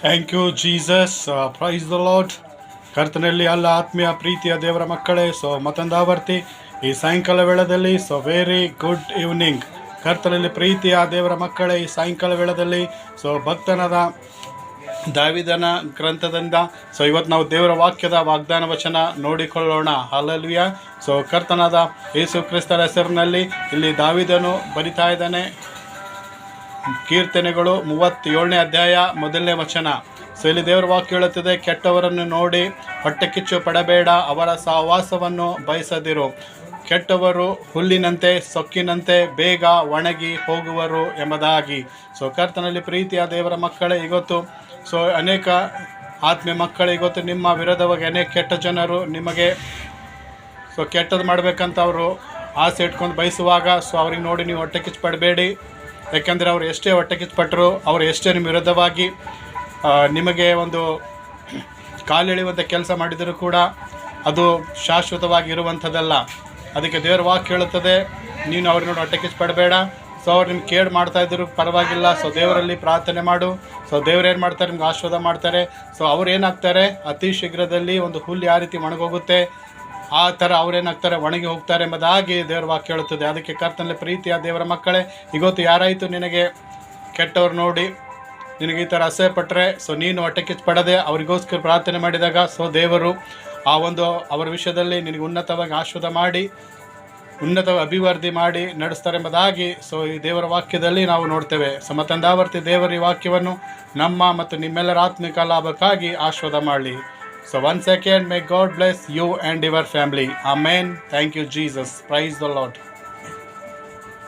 Thank you Jesus. Praise the Lord. ಕರ್ತನಲ್ಲಿ ಅಲ್ಲ ಆತ್ಮೀಯ ಪ್ರೀತಿಯ ದೇವರ ಮಕ್ಕಳೇ, ಮತ್ತೊಂದು ಆವರ್ತಿ ಈ ಸಾಯಂಕಾಲ ವೇಳೆಯಲ್ಲಿ ವೆರಿ ಗುಡ್ ಈವ್ನಿಂಗ್. ಕರ್ತನಲ್ಲಿ ಪ್ರೀತಿಯ ದೇವರ ಮಕ್ಕಳೇ, ಈ ಸಾಯಂಕಾಲ ವೇಳೆಯಲ್ಲಿ ಭಕ್ತನಾದ ದಾವಿದನ ಗ್ರಂಥದಿಂದ ಇವತ್ತು ನಾವು ದೇವರ ವಾಕ್ಯದ ವಾಗ್ದಾನ ವಚನ ನೋಡಿಕೊಳ್ಳೋಣ. ಹಲ್ಲೆಲೂಯಾ. ಕರ್ತನಾದ ಯೇಸು ಕ್ರಿಸ್ತರ ಹೆಸರಿನಲ್ಲಿ ಇಲ್ಲಿ ದಾವಿದನು ಬರಿತಾ ಇದ್ದಾನೆ. ಕೀರ್ತನೆಗಳು 37ನೇ ಅಧ್ಯಾಯ 1ನೇ ವಚನ. ಇಲ್ಲಿ ದೇವರ ವಾಕ್ಯ ಹೇಳುತ್ತದೆ, ಕೆಟ್ಟವರನ್ನು ನೋಡಿ ಹೊಟ್ಟೆ ಕಿಚ್ಚು ಪಡಬೇಡ, ಅವರ ಸಹವಾಸವನ್ನು ಬಯಸದಿರು. ಕೆಟ್ಟವರು ಹುಲ್ಲಿನಂತೆ ಸೊಕ್ಕಿನಂತೆ ಬೇಗ ಒಣಗಿ ಹೋಗುವರು ಎಂಬುದಾಗಿ. ಕರ್ತನಲ್ಲಿ ಪ್ರೀತಿಯ ದೇವರ ಮಕ್ಕಳೇ, ಇವತ್ತು ಅನೇಕ ಆತ್ಮೀಯ ಮಕ್ಕಳೇ, ಇವತ್ತು ನಿಮ್ಮ ವಿರೋಧವಾಗಿ ಅನೇಕ ಕೆಟ್ಟ ಜನರು ನಿಮಗೆ ಕೆಟ್ಟದ್ದು ಮಾಡಬೇಕಂತ ಅವರು ಆಸೆ ಇಟ್ಕೊಂಡು ಬಯಸುವಾಗ ಅವ್ರಿಗೆ ನೋಡಿ ನೀವು ಹೊಟ್ಟೆ ಕಿಚ್ಚು ಪಡಬೇಡಿ. ಯಾಕೆಂದರೆ ಅವರು ಎಷ್ಟೇ ಹೊಟ್ಟೆ ಕಿಚ್ಚುಪಟ್ಟರು, ಅವರು ಎಷ್ಟೇ ನಿಮ್ಮ ವಿರುದ್ಧವಾಗಿ ನಿಮಗೆ ಒಂದು ಕಾಲೆಳೆಯುವಂಥ ಕೆಲಸ ಮಾಡಿದರೂ ಕೂಡ ಅದು ಶಾಶ್ವತವಾಗಿ ಇರುವಂಥದ್ದಲ್ಲ. ಅದಕ್ಕೆ ದೇವರ ವಾಕ್ಯ ಹೇಳುತ್ತದೆ, ನೀನು ಅವ್ರಿಗೆ ನೋಡಿ ಹೊಟ್ಟೆ ಕಿಚ್ಚು ಪಡಬೇಡ. ಅವ್ರು ನಿಮ್ಗೆ ಕೇಡು ಮಾಡ್ತಾಯಿದ್ರು ಪರವಾಗಿಲ್ಲ. ದೇವರಲ್ಲಿ ಪ್ರಾರ್ಥನೆ ಮಾಡು. ದೇವ್ರು ಏನು ಮಾಡ್ತಾರೆ, ನಿಮ್ಗೆ ಆಶೀರ್ವಾದ ಮಾಡ್ತಾರೆ. ಅವ್ರು ಏನಾಗ್ತಾರೆ, ಅತಿ ಶೀಘ್ರದಲ್ಲಿ ಒಂದು ಹುಲ್ಲು ಯಾವ ರೀತಿ ಒಣಗೋಗುತ್ತೆ ಆ ಥರ ಅವ್ರೇನಾಗ್ತಾರೆ, ಒಣಗಿ ಹೋಗ್ತಾರೆ ಎಂಬುದಾಗಿ ದೇವರ ವಾಕ್ಯ ಹೇಳುತ್ತದೆ. ಅದಕ್ಕೆ ಕರ್ತನಲ್ಲಿ ಪ್ರೀತಿಯ ದೇವರ ಮಕ್ಕಳೇ, ಇವತ್ತು ಯಾರಾಯಿತು ನಿನಗೆ ಕೆಟ್ಟವ್ರು ನೋಡಿ ನಿನಗೆ ಈ ಥರ ಅಸಹ್ಯ ಪಟ್ಟರೆ ನೀನು ಹೊಟ್ಟೆ ಕಿಚ್ಚು ಪಡದೆ ಅವರಿಗೋಸ್ಕರ ಪ್ರಾರ್ಥನೆ ಮಾಡಿದಾಗ ದೇವರು ಆ ಒಂದು ಅವರ ವಿಷಯದಲ್ಲಿ ನಿನಗೆ ಉನ್ನತವಾಗಿ ಆಶೀರ್ವಾದ ಮಾಡಿ ಉನ್ನತ ಅಭಿವೃದ್ಧಿ ಮಾಡಿ ನಡೆಸ್ತಾರೆ ಎಂಬುದಾಗಿ ಈ ದೇವರ ವಾಕ್ಯದಲ್ಲಿ ನಾವು ನೋಡ್ತೇವೆ. ಮತ್ತೊಂದಾವರ್ತಿ ದೇವರ ಈ ವಾಕ್ಯವನ್ನು ನಮ್ಮ ಮತ್ತು ನಿಮ್ಮೆಲ್ಲರ ಆತ್ಮಿಕ ಲಾಭಕ್ಕಾಗಿ ಆಶೀರ್ವಾದ ಮಾಡಲಿ. Once again, may God bless you and your family. Amen. Thank you, Jesus. Praise the Lord.